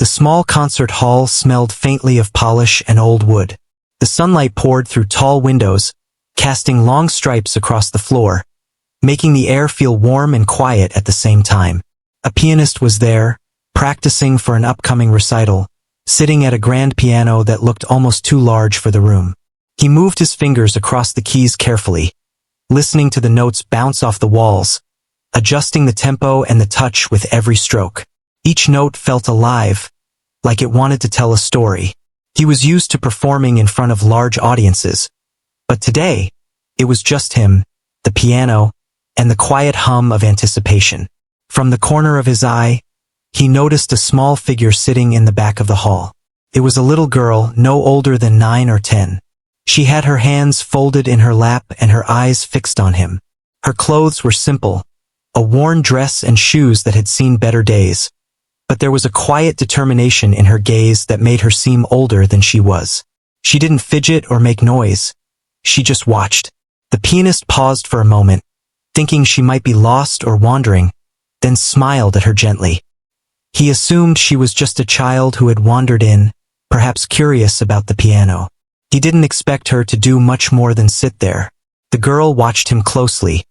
The small concert hall smelled faintly of polish and old wood. The sunlight poured through tall windows, casting long stripes across the floor, making the air feel warm and quiet at the same time. A pianist was there, practicing for an upcoming recital, sitting at a grand piano that looked almost too large for the room. He moved his fingers across the keys carefully, listening to the notes bounce off the walls, adjusting the tempo and the touch with every stroke. Each note felt alive, like it wanted to tell a story. He was used to performing in front of large audiences, but today, it was just him, the piano, and the quiet hum of anticipation. From the corner of his eye, he noticed a small figure sitting in the back of the hall. It was a little girl, no older than 9 or 10. She had her hands folded in her lap and her eyes fixed on him. Her clothes were simple, a worn dress and shoes that had seen better days. But there was a quiet determination in her gaze that made her seem older than she was. She didn't fidget or make noise. She just watched. The pianist paused for a moment, thinking she might be lost or wandering, then smiled at her gently. He assumed she was just a child who had wandered in, perhaps curious about the piano. He didn't expect her to do much more than sit there. The girl watched him closely,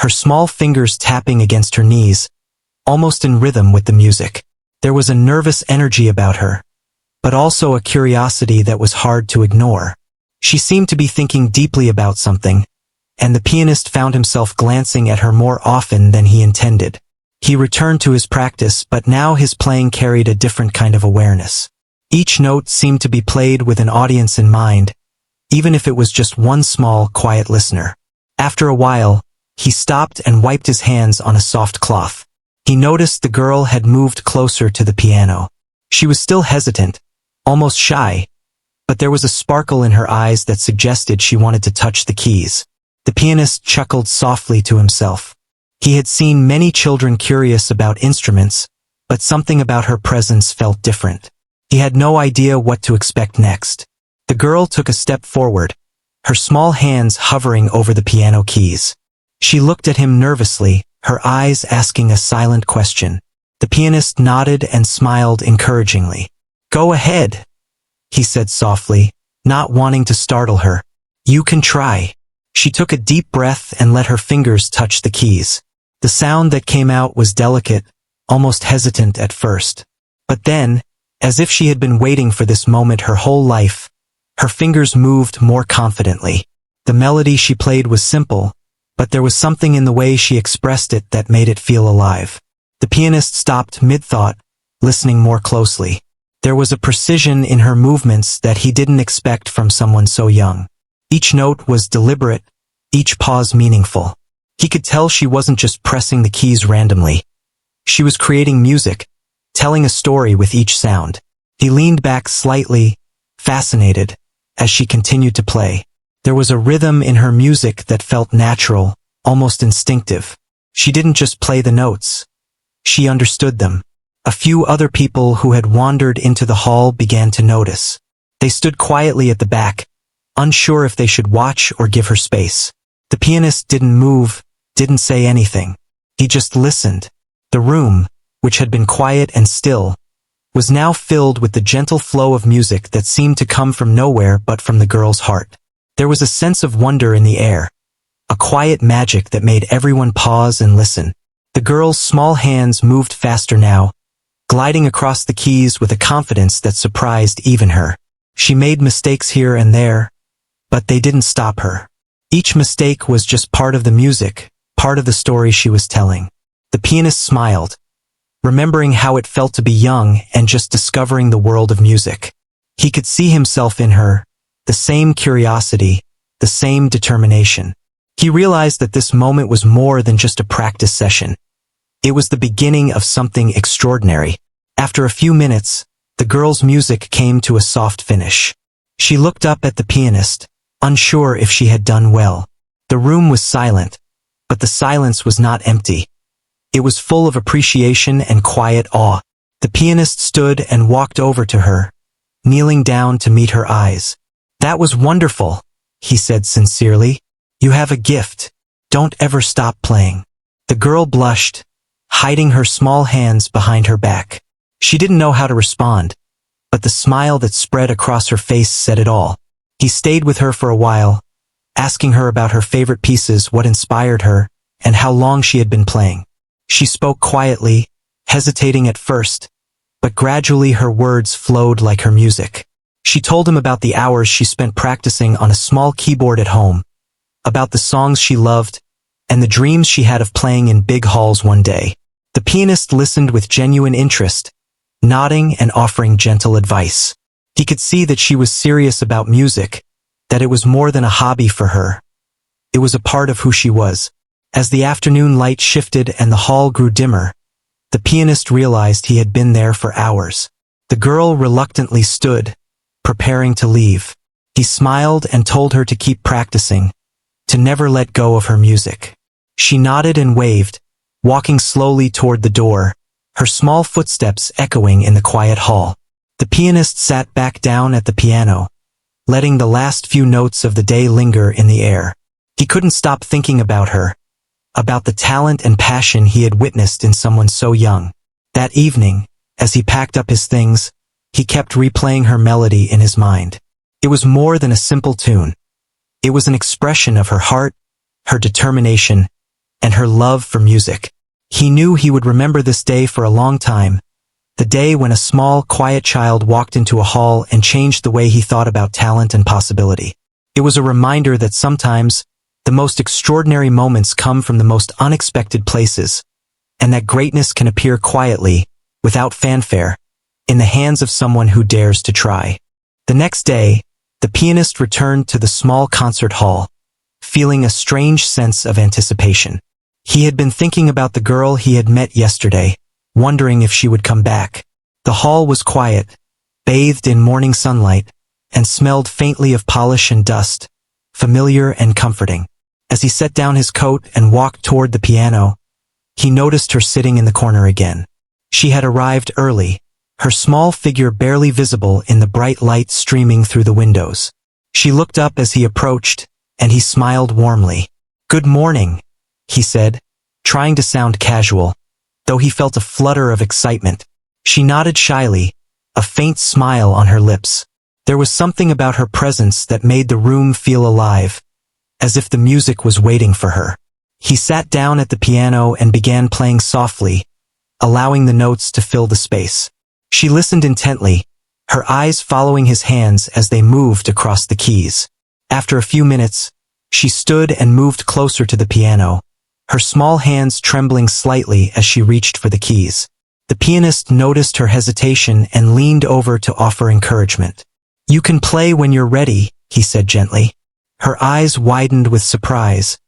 her small fingers tapping against her knees, almost in rhythm with the music. There was a nervous energy about her, but also a curiosity that was hard to ignore. She seemed to be thinking deeply about something, and the pianist found himself glancing at her more often than he intended. He returned to his practice, but now his playing carried a different kind of awareness. Each note seemed to be played with an audience in mind, even if it was just one small, quiet listener. After a while, he stopped and wiped his hands on a soft cloth. He noticed the girl had moved closer to the piano. She was still hesitant, almost shy, but there was a sparkle in her eyes that suggested she wanted to touch the keys. The pianist chuckled softly to himself. He had seen many children curious about instruments, but something about her presence felt different. He had no idea what to expect next. The girl took a step forward, her small hands hovering over the piano keys. She looked at him nervously, her eyes asking a silent question. The pianist nodded and smiled encouragingly. "Go ahead," he said softly, not wanting to startle her. "You can try." She took a deep breath and let her fingers touch the keys. The sound that came out was delicate, almost hesitant at first. But then, as if she had been waiting for this moment her whole life, her fingers moved more confidently. The melody she played was simple, but there was something in the way she expressed it that made it feel alive. The pianist stopped mid-thought, listening more closely. There was a precision in her movements that he didn't expect from someone so young. Each note was deliberate, each pause meaningful. He could tell she wasn't just pressing the keys randomly. She was creating music, telling a story with each sound. He leaned back slightly, fascinated, as she continued to play. There was a rhythm in her music that felt natural, almost instinctive. She didn't just play the notes. She understood them. A few other people who had wandered into the hall began to notice. They stood quietly at the back, unsure if they should watch or give her space. The pianist didn't move, didn't say anything. He just listened. The room, which had been quiet and still, was now filled with the gentle flow of music that seemed to come from nowhere but from the girl's heart. There was a sense of wonder in the air, a quiet magic that made everyone pause and listen. The girl's small hands moved faster now, gliding across the keys with a confidence that surprised even her. She made mistakes here and there, but they didn't stop her. Each mistake was just part of the music, part of the story she was telling. The pianist smiled, remembering how it felt to be young and just discovering the world of music. He could see himself in her, the same curiosity, the same determination. He realized that this moment was more than just a practice session. It was the beginning of something extraordinary. After a few minutes, the girl's music came to a soft finish. She looked up at the pianist, unsure if she had done well. The room was silent, but the silence was not empty. It was full of appreciation and quiet awe. The pianist stood and walked over to her, kneeling down to meet her eyes. "That was wonderful," he said sincerely. "You have a gift. Don't ever stop playing." The girl blushed, hiding her small hands behind her back. She didn't know how to respond, but the smile that spread across her face said it all. He stayed with her for a while, asking her about her favorite pieces, what inspired her, and how long she had been playing. She spoke quietly, hesitating at first, but gradually her words flowed like her music. She told him about the hours she spent practicing on a small keyboard at home, about the songs she loved, and the dreams she had of playing in big halls one day. The pianist listened with genuine interest, nodding and offering gentle advice. He could see that she was serious about music, that it was more than a hobby for her. It was a part of who she was. As the afternoon light shifted and the hall grew dimmer, the pianist realized he had been there for hours. The girl reluctantly stood, preparing to leave. He smiled and told her to keep practicing, to never let go of her music. She nodded and waved, walking slowly toward the door, her small footsteps echoing in the quiet hall. The pianist sat back down at the piano, letting the last few notes of the day linger in the air. He couldn't stop thinking about her, about the talent and passion he had witnessed in someone so young. That evening, as he packed up his things, he kept replaying her melody in his mind. It was more than a simple tune. It was an expression of her heart, her determination, and her love for music. He knew he would remember this day for a long time, the day when a small, quiet child walked into a hall and changed the way he thought about talent and possibility. It was a reminder that sometimes, the most extraordinary moments come from the most unexpected places, and that greatness can appear quietly, without fanfare, in the hands of someone who dares to try. The next day, the pianist returned to the small concert hall, feeling a strange sense of anticipation. He had been thinking about the girl he had met yesterday, wondering if she would come back. The hall was quiet, bathed in morning sunlight, and smelled faintly of polish and dust, familiar and comforting. As he set down his coat and walked toward the piano, he noticed her sitting in the corner again. She had arrived early, her small figure barely visible in the bright light streaming through the windows. She looked up as he approached, and he smiled warmly. "Good morning," he said, trying to sound casual, though he felt a flutter of excitement. She nodded shyly, a faint smile on her lips. There was something about her presence that made the room feel alive, as if the music was waiting for her. He sat down at the piano and began playing softly, allowing the notes to fill the space. She listened intently, her eyes following his hands as they moved across the keys. After a few minutes, she stood and moved closer to the piano, her small hands trembling slightly as she reached for the keys. The pianist noticed her hesitation and leaned over to offer encouragement. "You can play when you're ready," he said gently. Her eyes widened with surprise,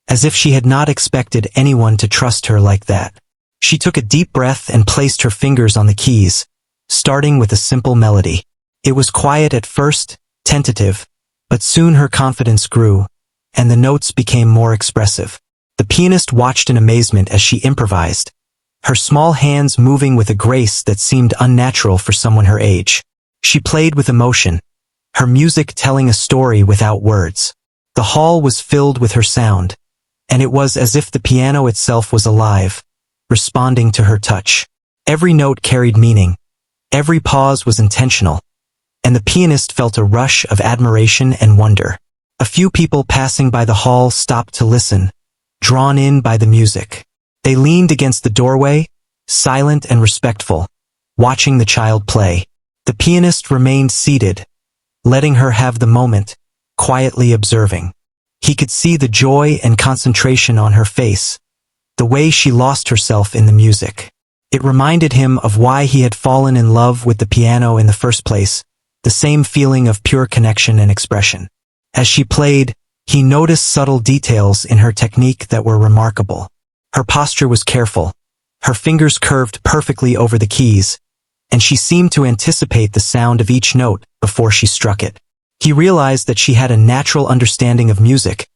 as if she had not expected anyone to trust her like that. She took a deep breath and placed her fingers on the keys, starting with a simple melody. It was quiet at first, tentative, but soon her confidence grew, and the notes became more expressive. The pianist watched in amazement as she improvised, her small hands moving with a grace that seemed unnatural for someone her age. She played with emotion, her music telling a story without words. The hall was filled with her sound, and it was as if the piano itself was alive, responding to her touch. Every note carried meaning, every pause was intentional, and the pianist felt a rush of admiration and wonder. A few people passing by the hall stopped to listen, drawn in by the music. They leaned against the doorway, silent and respectful, watching the child play. The pianist remained seated, letting her have the moment, quietly observing. He could see the joy and concentration on her face, the way she lost herself in the music. It reminded him of why he had fallen in love with the piano in the first place, the same feeling of pure connection and expression. As she played, he noticed subtle details in her technique that were remarkable. Her posture was careful, her fingers curved perfectly over the keys, and she seemed to anticipate the sound of each note before she struck it. He realized that she had a natural understanding of music,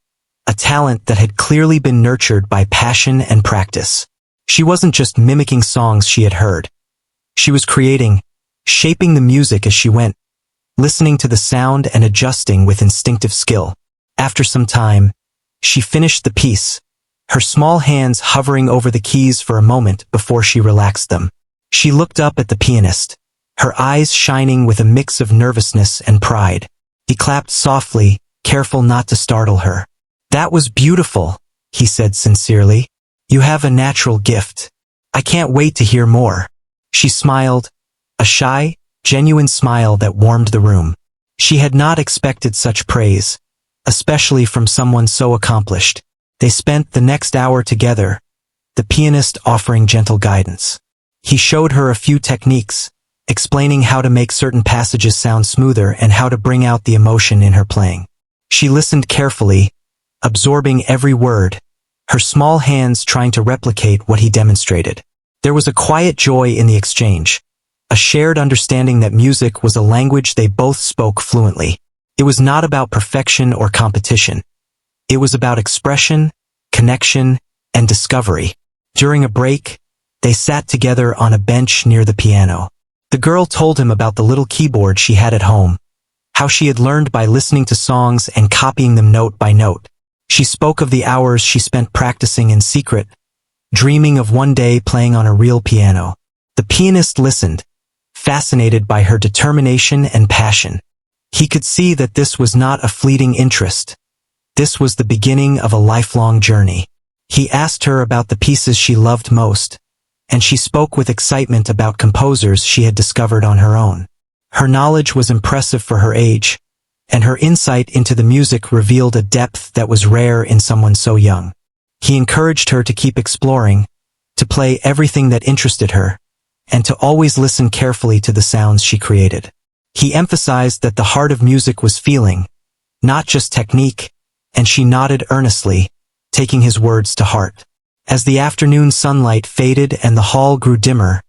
a talent that had clearly been nurtured by passion and practice. She wasn't just mimicking songs she had heard. She was creating, shaping the music as she went, listening to the sound and adjusting with instinctive skill. After some time, she finished the piece, her small hands hovering over the keys for a moment before she relaxed them. She looked up at the pianist, her eyes shining with a mix of nervousness and pride. He clapped softly, careful not to startle her. "That was beautiful," he said sincerely. "You have a natural gift. I can't wait to hear more." She smiled, a shy, genuine smile that warmed the room. She had not expected such praise, especially from someone so accomplished. They spent the next hour together, the pianist offering gentle guidance. He showed her a few techniques, explaining how to make certain passages sound smoother and how to bring out the emotion in her playing. She listened carefully, absorbing every word, her small hands trying to replicate what he demonstrated. There was a quiet joy in the exchange, a shared understanding that music was a language they both spoke fluently. It was not about perfection or competition. It was about expression, connection, and discovery. During a break, they sat together on a bench near the piano. The girl told him about the little keyboard she had at home, how she had learned by listening to songs and copying them note by note. She spoke of the hours she spent practicing in secret, dreaming of one day playing on a real piano. The pianist listened, fascinated by her determination and passion. He could see that this was not a fleeting interest. This was the beginning of a lifelong journey. He asked her about the pieces she loved most, and she spoke with excitement about composers she had discovered on her own. Her knowledge was impressive for her age, and her insight into the music revealed a depth that was rare in someone so young. He encouraged her to keep exploring, to play everything that interested her, and to always listen carefully to the sounds she created. He emphasized that the heart of music was feeling, not just technique, and she nodded earnestly, taking his words to heart. As the afternoon sunlight faded and the hall grew dimmer,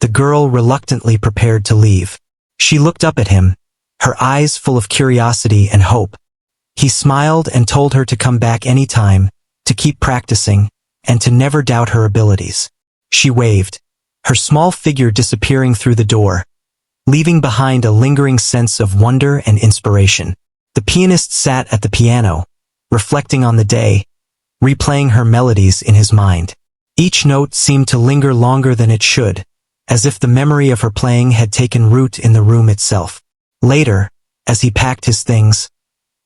the girl reluctantly prepared to leave. She looked up at him, her eyes full of curiosity and hope. He smiled and told her to come back any time, to keep practicing, and to never doubt her abilities. She waved, her small figure disappearing through the door, leaving behind a lingering sense of wonder and inspiration. The pianist sat at the piano, reflecting on the day, replaying her melodies in his mind. Each note seemed to linger longer than it should, as if the memory of her playing had taken root in the room itself. Later, as he packed his things,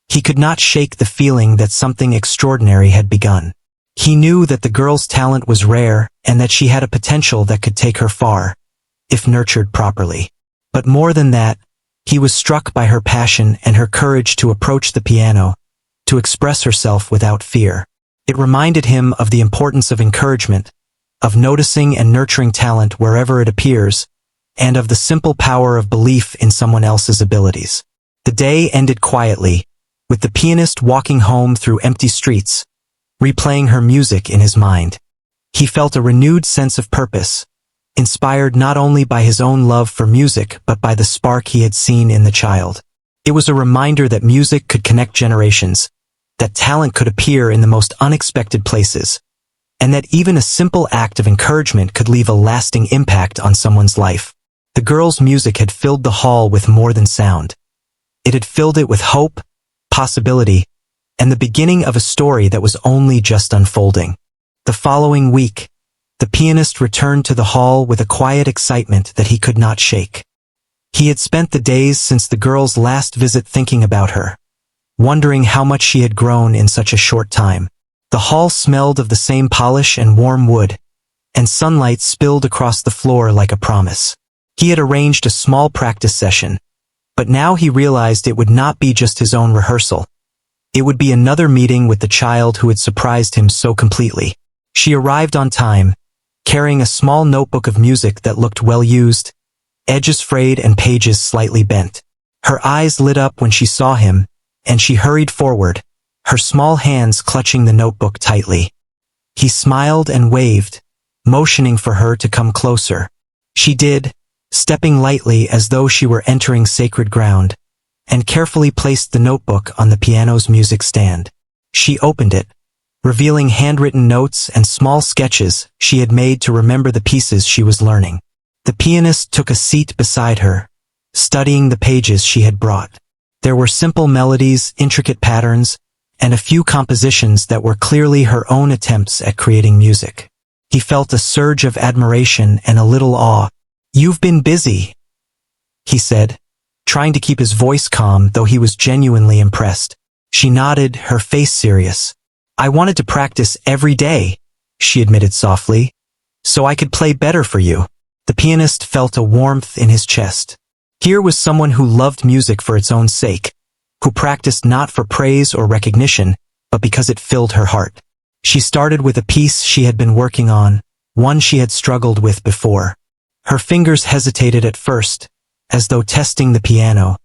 he could not shake the feeling that something extraordinary had begun. He knew that the girl's talent was rare and that she had a potential that could take her far, if nurtured properly. But more than that, he was struck by her passion and her courage to approach the piano, to express herself without fear. It reminded him of the importance of encouragement, of noticing and nurturing talent wherever it appears, and of the simple power of belief in someone else's abilities. The day ended quietly, with the pianist walking home through empty streets, replaying her music in his mind. He felt a renewed sense of purpose, inspired not only by his own love for music but by the spark he had seen in the child. It was a reminder that music could connect generations, that talent could appear in the most unexpected places, and that even a simple act of encouragement could leave a lasting impact on someone's life. The girl's music had filled the hall with more than sound. It had filled it with hope, possibility, and the beginning of a story that was only just unfolding. The following week, the pianist returned to the hall with a quiet excitement that he could not shake. He had spent the days since the girl's last visit thinking about her, wondering how much she had grown in such a short time. The hall smelled of the same polish and warm wood, and sunlight spilled across the floor like a promise. He had arranged a small practice session, but now he realized it would not be just his own rehearsal. It would be another meeting with the child who had surprised him so completely. She arrived on time, carrying a small notebook of music that looked well used, edges frayed and pages slightly bent. Her eyes lit up when she saw him, and she hurried forward, her small hands clutching the notebook tightly. He smiled and waved, motioning for her to come closer. She did, stepping lightly as though she were entering sacred ground, and carefully placed the notebook on the piano's music stand. She opened it, revealing handwritten notes and small sketches she had made to remember the pieces she was learning. The pianist took a seat beside her, studying the pages she had brought. There were simple melodies, intricate patterns, and a few compositions that were clearly her own attempts at creating music. He felt a surge of admiration and a little awe, "You've been busy," he said, trying to keep his voice calm though he was genuinely impressed. She nodded, her face serious. "I wanted to practice every day," she admitted softly, "so I could play better for you." The pianist felt a warmth in his chest. Here was someone who loved music for its own sake, who practiced not for praise or recognition, but because it filled her heart. She started with a piece she had been working on, one she had struggled with before. Her fingers hesitated at first, as though testing the piano,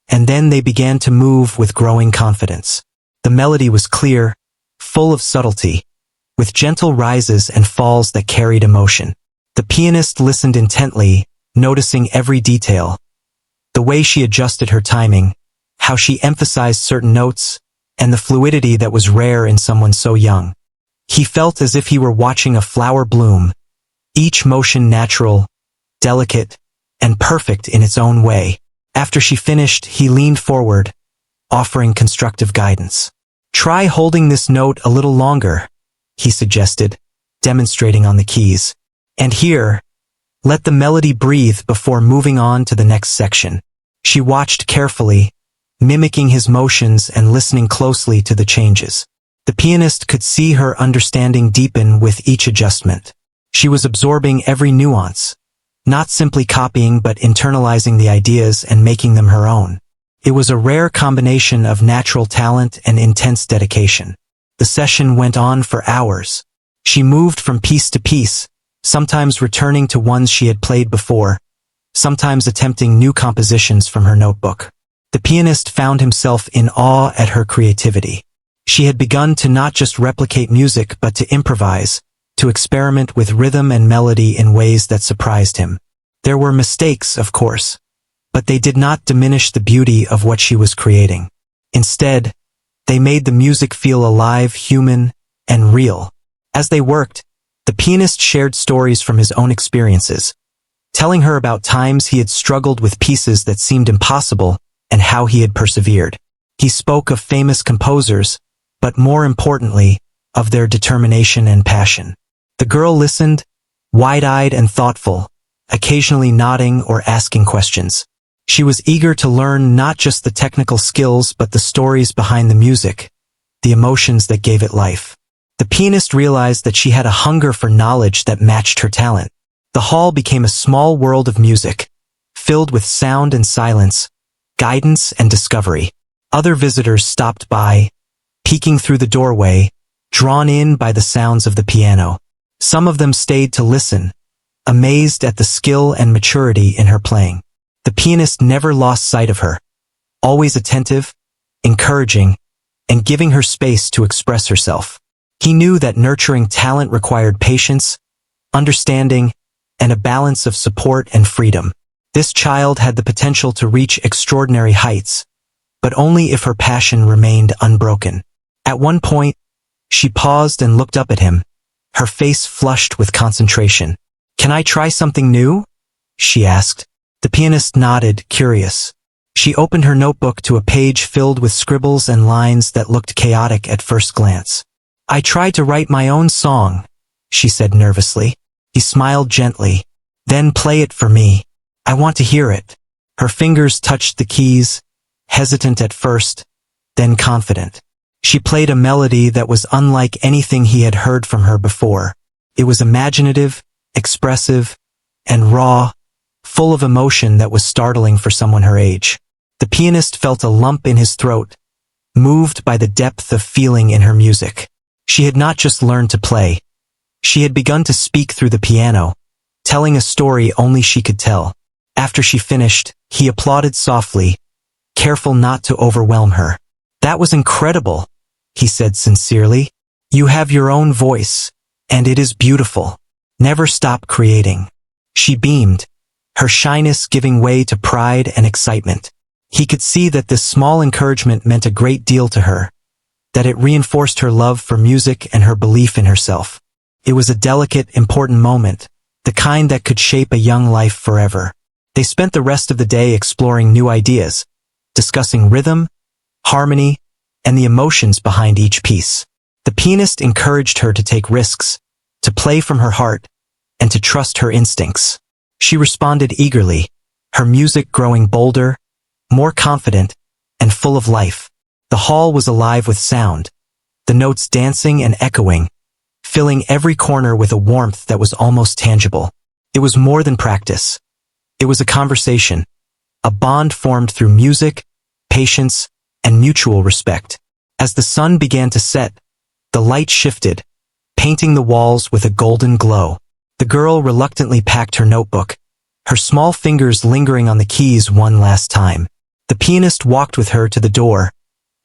and then they began to move with growing confidence. The melody was clear, full of subtlety, with gentle rises and falls that carried emotion. The pianist listened intently, noticing every detail. The way she adjusted her timing, how she emphasized certain notes, and the fluidity that was rare in someone so young. He felt as if he were watching a flower bloom, each motion natural, delicate, and perfect in its own way. After she finished, he leaned forward, offering constructive guidance. "Try holding this note a little longer," he suggested, demonstrating on the keys. "And here, let the melody breathe before moving on to the next section." She watched carefully, mimicking his motions and listening closely to the changes. The pianist could see her understanding deepen with each adjustment. She was absorbing every nuance, not simply copying but internalizing the ideas and making them her own. It was a rare combination of natural talent and intense dedication. The session went on for hours. She moved from piece to piece, sometimes returning to ones she had played before, sometimes attempting new compositions from her notebook. The pianist found himself in awe at her creativity. She had begun to not just replicate music but to improvise, to experiment with rhythm and melody in ways that surprised him. There were mistakes, of course, but they did not diminish the beauty of what she was creating. Instead, they made the music feel alive, human, and real. As they worked, the pianist shared stories from his own experiences, telling her about times he had struggled with pieces that seemed impossible and how he had persevered. He spoke of famous composers, but more importantly, of their determination and passion. The girl listened, wide-eyed and thoughtful, occasionally nodding or asking questions. She was eager to learn not just the technical skills but the stories behind the music, the emotions that gave it life. The pianist realized that she had a hunger for knowledge that matched her talent. The hall became a small world of music, filled with sound and silence, guidance and discovery. Other visitors stopped by, peeking through the doorway, drawn in by the sounds of the piano. Some of them stayed to listen, amazed at the skill and maturity in her playing. The pianist never lost sight of her, always attentive, encouraging, and giving her space to express herself. He knew that nurturing talent required patience, understanding, and a balance of support and freedom. This child had the potential to reach extraordinary heights, but only if her passion remained unbroken. At one point, she paused and looked up at him, her face flushed with concentration. "Can I try something new?" she asked. The pianist nodded, curious. She opened her notebook to a page filled with scribbles and lines that looked chaotic at first glance. "I tried to write my own song," she said nervously. He smiled gently. "Then play it for me. I want to hear it." Her fingers touched the keys, hesitant at first, then confident. She played a melody that was unlike anything he had heard from her before. It was imaginative, expressive, and raw, full of emotion that was startling for someone her age. The pianist felt a lump in his throat, moved by the depth of feeling in her music. She had not just learned to play. She had begun to speak through the piano, telling a story only she could tell. After she finished, he applauded softly, careful not to overwhelm her. "That was incredible," he said sincerely. "You have your own voice, and it is beautiful. Never stop creating." She beamed, her shyness giving way to pride and excitement. He could see that this small encouragement meant a great deal to her, that it reinforced her love for music and her belief in herself. It was a delicate, important moment, the kind that could shape a young life forever. They spent the rest of the day exploring new ideas, discussing rhythm, harmony, and the emotions behind each piece. The pianist encouraged her to take risks, to play from her heart, and to trust her instincts. She responded eagerly, her music growing bolder, more confident, and full of life. The hall was alive with sound, the notes dancing and echoing, filling every corner with a warmth that was almost tangible. It was more than practice. It was a conversation, a bond formed through music, patience, and mutual respect. As the sun began to set, the light shifted, painting the walls with a golden glow. The girl reluctantly packed her notebook, her small fingers lingering on the keys one last time. The pianist walked with her to the door,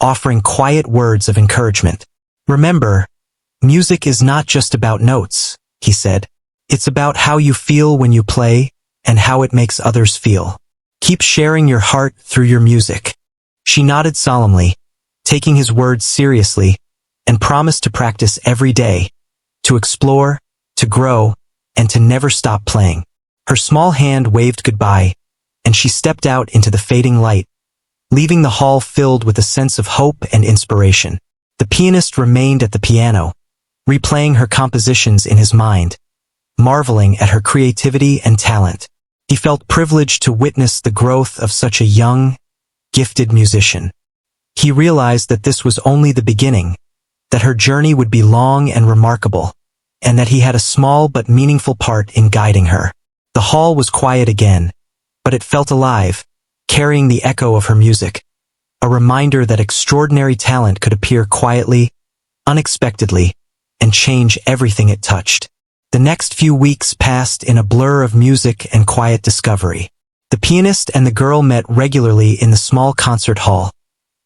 offering quiet words of encouragement. "Remember, music is not just about notes," he said. "It's about how you feel when you play and how it makes others feel. Keep sharing your heart through your music." She nodded solemnly, taking his words seriously, and promised to practice every day, to explore, to grow, and to never stop playing. Her small hand waved goodbye, and she stepped out into the fading light, leaving the hall filled with a sense of hope and inspiration. The pianist remained at the piano, replaying her compositions in his mind, marveling at her creativity and talent. He felt privileged to witness the growth of such a young, gifted musician. He realized that this was only the beginning, that her journey would be long and remarkable, and that he had a small but meaningful part in guiding her. The hall was quiet again, but it felt alive, carrying the echo of her music, a reminder that extraordinary talent could appear quietly, unexpectedly, and change everything it touched. The next few weeks passed in a blur of music and quiet discovery. The pianist and the girl met regularly in the small concert hall,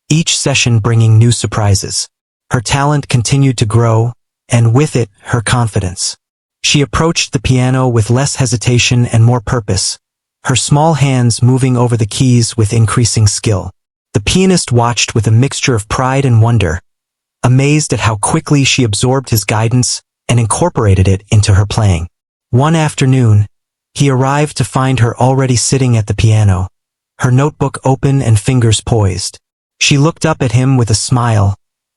each session bringing new surprises. Her talent continued to grow, and with it, her confidence. She approached the piano with less hesitation and more purpose, her small hands moving over the keys with increasing skill. The pianist watched with a mixture of pride and wonder, amazed at how quickly she absorbed his guidance and incorporated it into her playing. One afternoon, he arrived to find her already sitting at the piano, her notebook open and fingers poised. She looked up at him with a smile,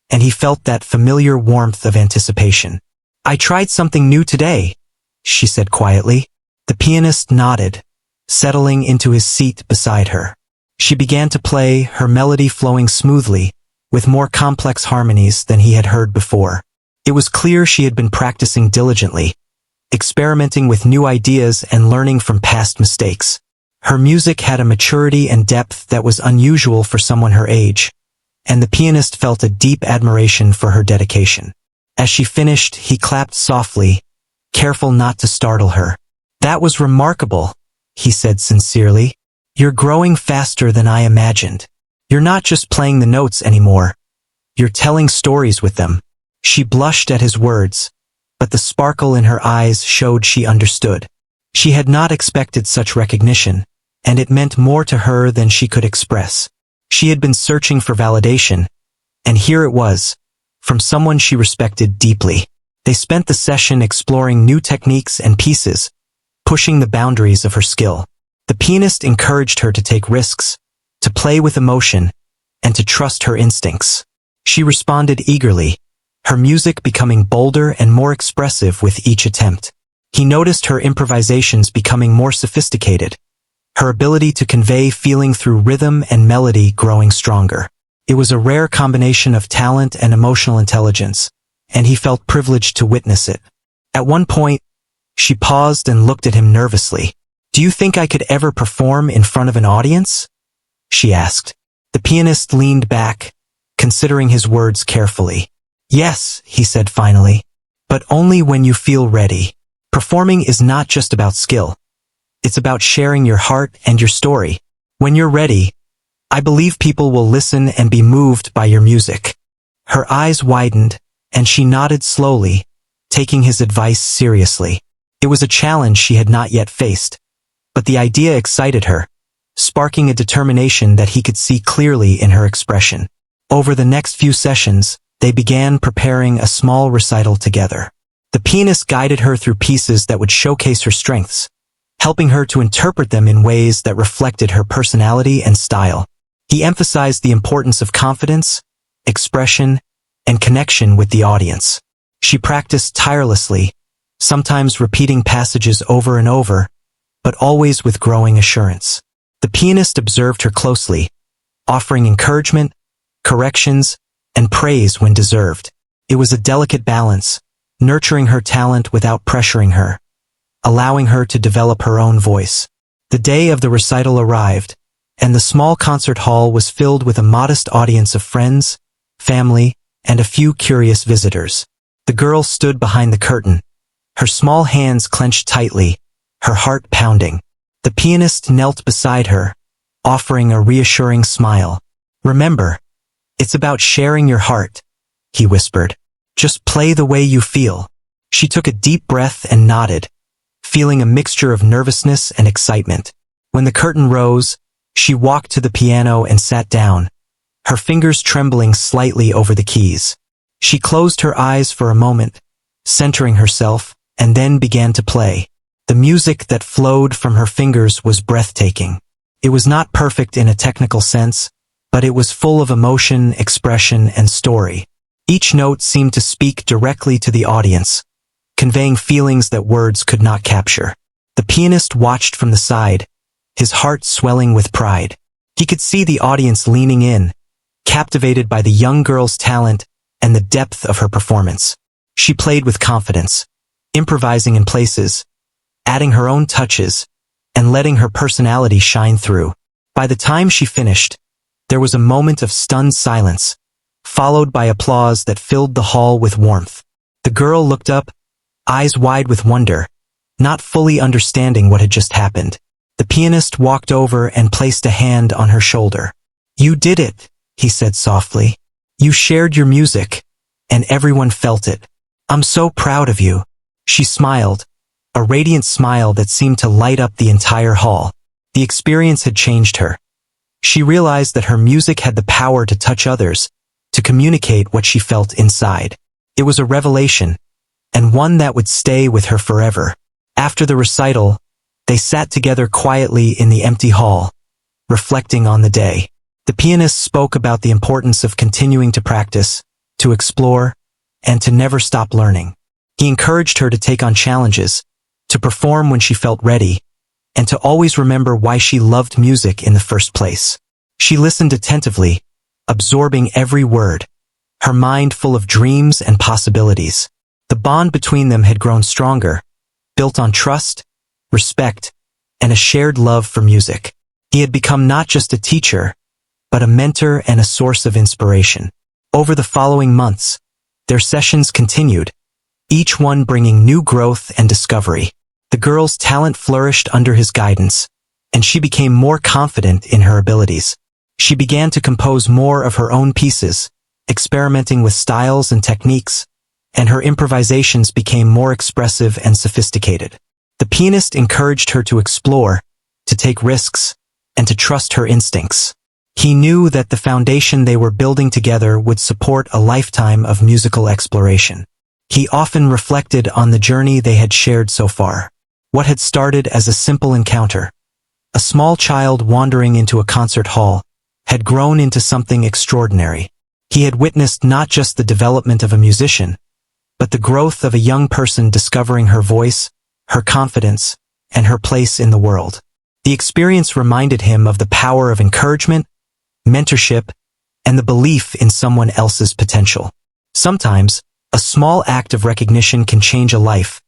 and he felt that familiar warmth of anticipation. "I tried something new today," she said quietly. The pianist nodded, settling into his seat beside her. She began to play, her melody flowing smoothly, with more complex harmonies than he had heard before. It was clear she had been practicing diligently, experimenting with new ideas and learning from past mistakes. Her music had a maturity and depth that was unusual for someone her age, and the pianist felt a deep admiration for her dedication. As she finished, he clapped softly, careful not to startle her. "That was remarkable," he said sincerely. "You're growing faster than I imagined. You're not just playing the notes anymore. You're telling stories with them." She blushed at his words, but the sparkle in her eyes showed she understood. She had not expected such recognition, and it meant more to her than she could express. She had been searching for validation, and here it was, from someone she respected deeply. They spent the session exploring new techniques and pieces, pushing the boundaries of her skill. The pianist encouraged her to take risks, to play with emotion, and to trust her instincts. She responded eagerly, her music becoming bolder and more expressive with each attempt. He noticed her improvisations becoming more sophisticated, her ability to convey feeling through rhythm and melody growing stronger. It was a rare combination of talent and emotional intelligence, and he felt privileged to witness it. At one point, she paused and looked at him nervously. "Do you think I could ever perform in front of an audience?" she asked. The pianist leaned back, considering his words carefully. "Yes," he said finally, "but only when you feel ready. Performing is not just about skill. It's about sharing your heart and your story. When you're ready, I believe people will listen and be moved by your music." Her eyes widened, and she nodded slowly, taking his advice seriously. It was a challenge she had not yet faced, but the idea excited her, sparking a determination that he could see clearly in her expression. Over the next few sessions, they began preparing a small recital together. The pianist guided her through pieces that would showcase her strengths, helping her to interpret them in ways that reflected her personality and style. He emphasized the importance of confidence, expression, and connection with the audience. She practiced tirelessly, sometimes repeating passages over and over, but always with growing assurance. The pianist observed her closely, offering encouragement, corrections, and praise when deserved. It was a delicate balance, nurturing her talent without pressuring her, allowing her to develop her own voice. The day of the recital arrived, and the small concert hall was filled with a modest audience of friends, family, and a few curious visitors. The girl stood behind the curtain, her small hands clenched tightly, her heart pounding. The pianist knelt beside her, offering a reassuring smile. "Remember, it's about sharing your heart," he whispered. "Just play the way you feel." She took a deep breath and nodded, feeling a mixture of nervousness and excitement. When the curtain rose, she walked to the piano and sat down, her fingers trembling slightly over the keys. She closed her eyes for a moment, centering herself, and then began to play. The music that flowed from her fingers was breathtaking. It was not perfect in a technical sense, but it was full of emotion, expression, and story. Each note seemed to speak directly to the audience, conveying feelings that words could not capture. The pianist watched from the side, his heart swelling with pride. He could see the audience leaning in, captivated by the young girl's talent and the depth of her performance. She played with confidence, improvising in places, adding her own touches, and letting her personality shine through. By the time she finished, there was a moment of stunned silence, followed by applause that filled the hall with warmth. The girl looked up, eyes wide with wonder, not fully understanding what had just happened. The pianist walked over and placed a hand on her shoulder. "You did it," he said softly. "You shared your music, and everyone felt it. I'm so proud of you." She smiled, a radiant smile that seemed to light up the entire hall. The experience had changed her. She realized that her music had the power to touch others, to communicate what she felt inside. It was a revelation, and one that would stay with her forever. After the recital, they sat together quietly in the empty hall, reflecting on the day. The pianist spoke about the importance of continuing to practice, to explore, and to never stop learning. He encouraged her to take on challenges, to perform when she felt ready, and to always remember why she loved music in the first place. She listened attentively, absorbing every word, her mind full of dreams and possibilities. The bond between them had grown stronger, built on trust, respect, and a shared love for music. He had become not just a teacher, but a mentor and a source of inspiration. Over the following months, their sessions continued, each one bringing new growth and discovery. The girl's talent flourished under his guidance, and she became more confident in her abilities. She began to compose more of her own pieces, experimenting with styles and techniques, and her improvisations became more expressive and sophisticated. The pianist encouraged her to explore, to take risks, and to trust her instincts. He knew that the foundation they were building together would support a lifetime of musical exploration. He often reflected on the journey they had shared so far. What had started as a simple encounter, a small child wandering into a concert hall, had grown into something extraordinary. He had witnessed not just the development of a musician, but the growth of a young person discovering her voice, her confidence, and her place in the world. The experience reminded him of the power of encouragement, mentorship, and the belief in someone else's potential. Sometimes, a small act of recognition can change a life,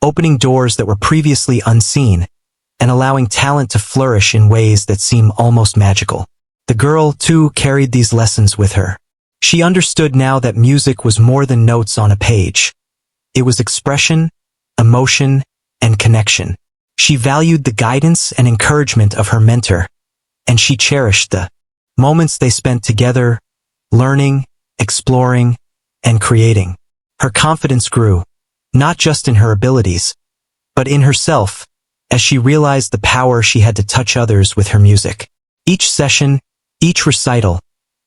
opening doors that were previously unseen, and allowing talent to flourish in ways that seem almost magical. The girl, too, carried these lessons with her. She understood now that music was more than notes on a page. It was expression, emotion, and connection. She valued the guidance and encouragement of her mentor, and she cherished the moments they spent together, learning, exploring, and creating. Her confidence grew, not just in her abilities, but in herself, as she realized the power she had to touch others with her music. Each session, each recital,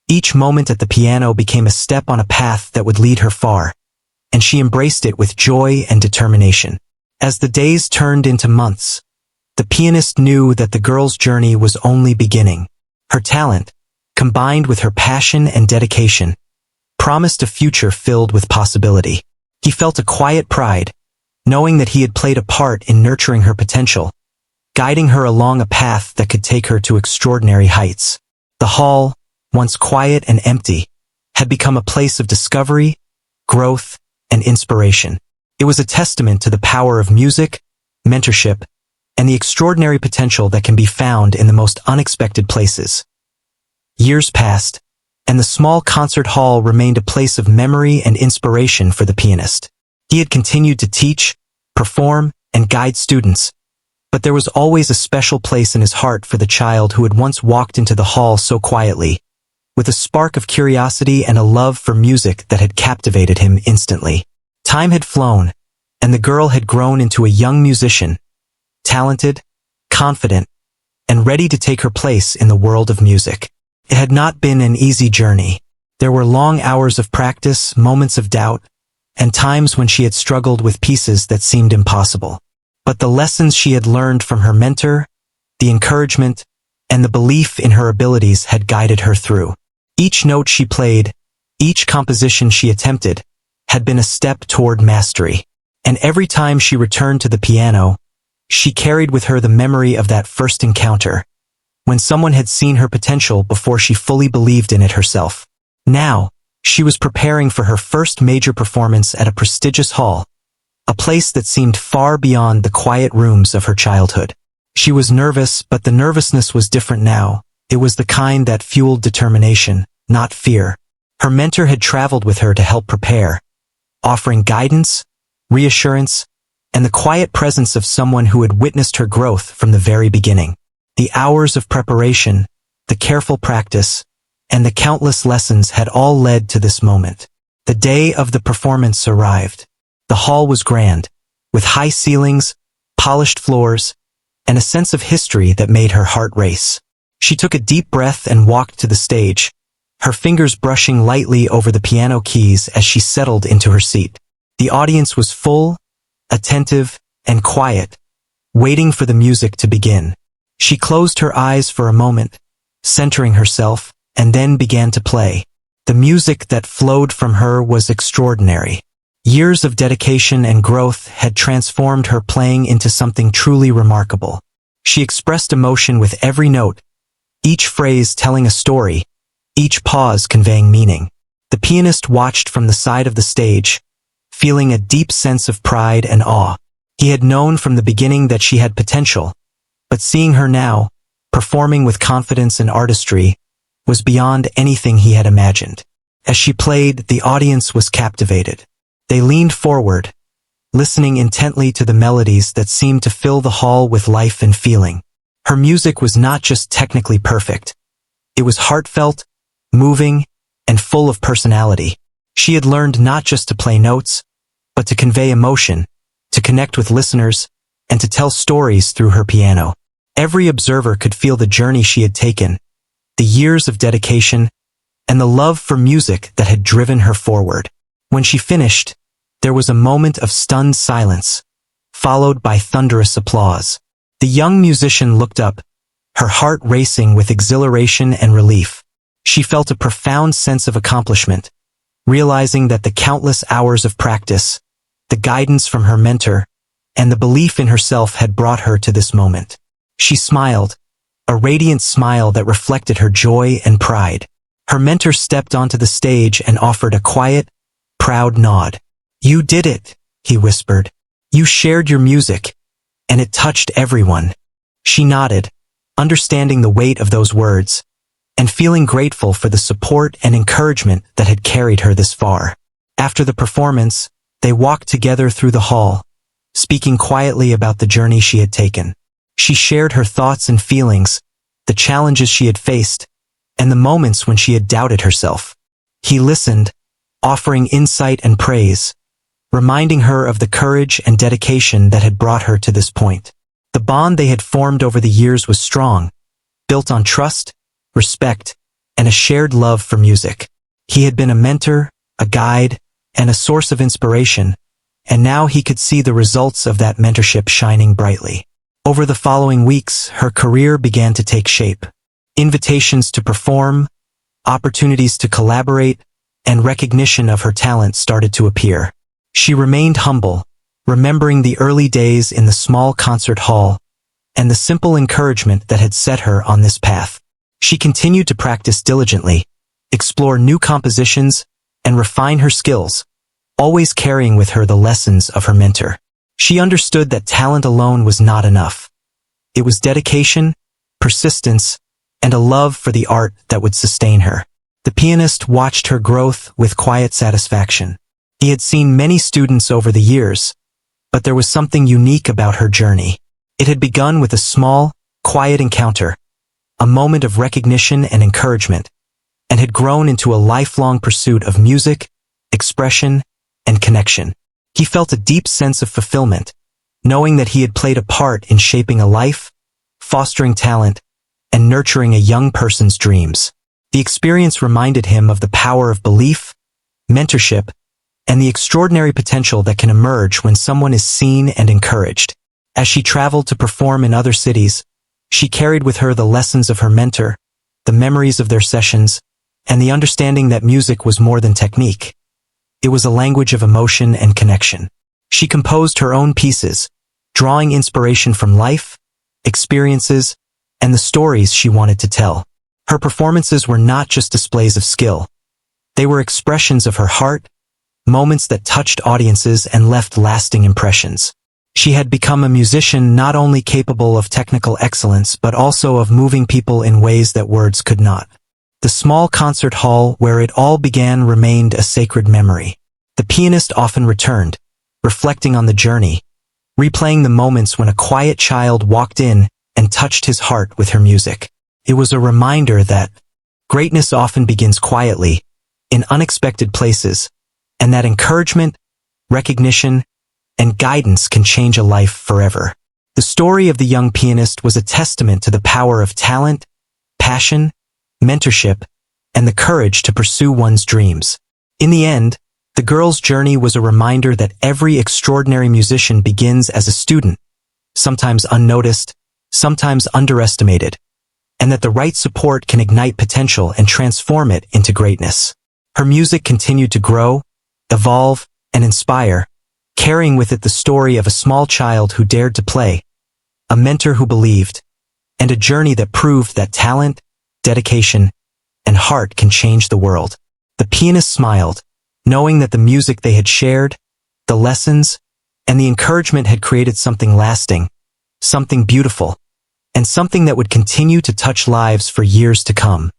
each moment at the piano became a step on a path that would lead her far, and she embraced it with joy and determination. As the days turned into months, the pianist knew that the girl's journey was only beginning. Her talent, combined with her passion and dedication, promised a future filled with possibility. He felt a quiet pride, knowing that he had played a part in nurturing her potential, guiding her along a path that could take her to extraordinary heights. The hall, once quiet and empty, had become a place of discovery, growth, and inspiration. It was a testament to the power of music, mentorship, and the extraordinary potential that can be found in the most unexpected places. Years passed, and the small concert hall remained a place of memory and inspiration for the pianist. He had continued to teach, perform, and guide students, but there was always a special place in his heart for the child who had once walked into the hall so quietly, with a spark of curiosity and a love for music that had captivated him instantly. Time had flown, and the girl had grown into a young musician, talented, confident, and ready to take her place in the world of music. It had not been an easy journey. There were long hours of practice, moments of doubt, and times when she had struggled with pieces that seemed impossible. But the lessons she had learned from her mentor, the encouragement, and the belief in her abilities had guided her through. Each note she played, each composition she attempted, had been a step toward mastery. And every time she returned to the piano, she carried with her the memory of that first encounter, when someone had seen her potential before she fully believed in it herself. Now, she was preparing for her first major performance at a prestigious hall, a place that seemed far beyond the quiet rooms of her childhood. She was nervous, but the nervousness was different now. It was the kind that fueled determination, not fear. Her mentor had traveled with her to help prepare, offering guidance, reassurance, and the quiet presence of someone who had witnessed her growth from the very beginning. The hours of preparation, the careful practice, and the countless lessons had all led to this moment. The day of the performance arrived. The hall was grand, with high ceilings, polished floors, and a sense of history that made her heart race. She took a deep breath and walked to the stage, her fingers brushing lightly over the piano keys as she settled into her seat. The audience was full, attentive, and quiet, waiting for the music to begin. She closed her eyes for a moment, centering herself, and then began to play. The music that flowed from her was extraordinary. Years of dedication and growth had transformed her playing into something truly remarkable. She expressed emotion with every note, each phrase telling a story, each pause conveying meaning. The pianist watched from the side of the stage, feeling a deep sense of pride and awe. He had known from the beginning that she had potential, but seeing her now, performing with confidence and artistry, was beyond anything he had imagined. As she played, the audience was captivated. They leaned forward, listening intently to the melodies that seemed to fill the hall with life and feeling. Her music was not just technically perfect. It was heartfelt, moving, and full of personality. She had learned not just to play notes, but to convey emotion, to connect with listeners, and to tell stories through her piano. Every observer could feel the journey she had taken, the years of dedication, and the love for music that had driven her forward. When she finished, there was a moment of stunned silence, followed by thunderous applause. The young musician looked up, her heart racing with exhilaration and relief. She felt a profound sense of accomplishment, realizing that the countless hours of practice, the guidance from her mentor, and the belief in herself had brought her to this moment. She smiled, a radiant smile that reflected her joy and pride. Her mentor stepped onto the stage and offered a quiet, proud nod. "You did it," he whispered. "You shared your music, and it touched everyone." She nodded, understanding the weight of those words, and feeling grateful for the support and encouragement that had carried her this far. After the performance, they walked together through the hall, speaking quietly about the journey she had taken. She shared her thoughts and feelings, the challenges she had faced, and the moments when she had doubted herself. He listened, offering insight and praise, reminding her of the courage and dedication that had brought her to this point. The bond they had formed over the years was strong, built on trust, respect, and a shared love for music. He had been a mentor, a guide, and a source of inspiration, and now he could see the results of that mentorship shining brightly. Over the following weeks, her career began to take shape. Invitations to perform, opportunities to collaborate, and recognition of her talent started to appear. She remained humble, remembering the early days in the small concert hall, and the simple encouragement that had set her on this path. She continued to practice diligently, explore new compositions, and refine her skills, always carrying with her the lessons of her mentor. She understood that talent alone was not enough. It was dedication, persistence, and a love for the art that would sustain her. The pianist watched her growth with quiet satisfaction. He had seen many students over the years, but there was something unique about her journey. It had begun with a small, quiet encounter, a moment of recognition and encouragement, and had grown into a lifelong pursuit of music, expression, and connection. He felt a deep sense of fulfillment, knowing that he had played a part in shaping a life, fostering talent, and nurturing a young person's dreams. The experience reminded him of the power of belief, mentorship, and the extraordinary potential that can emerge when someone is seen and encouraged. As she traveled to perform in other cities, she carried with her the lessons of her mentor, the memories of their sessions, and the understanding that music was more than technique. It was a language of emotion and connection. She composed her own pieces, drawing inspiration from life, experiences, and the stories she wanted to tell. Her performances were not just displays of skill. They were expressions of her heart, moments that touched audiences and left lasting impressions. She had become a musician not only capable of technical excellence but also of moving people in ways that words could not. The small concert hall where it all began remained a sacred memory. The pianist often returned, reflecting on the journey, replaying the moments when a quiet child walked in and touched his heart with her music. It was a reminder that greatness often begins quietly, in unexpected places, and that encouragement, recognition, and guidance can change a life forever. The story of the young pianist was a testament to the power of talent, passion, mentorship, and the courage to pursue one's dreams. In the end, the girl's journey was a reminder that every extraordinary musician begins as a student, sometimes unnoticed, sometimes underestimated, and that the right support can ignite potential and transform it into greatness. Her music continued to grow, evolve, and inspire, carrying with it the story of a small child who dared to play, a mentor who believed, and a journey that proved that talent, dedication, and heart can change the world. The pianist smiled, knowing that the music they had shared, the lessons, and the encouragement had created something lasting, something beautiful, and something that would continue to touch lives for years to come.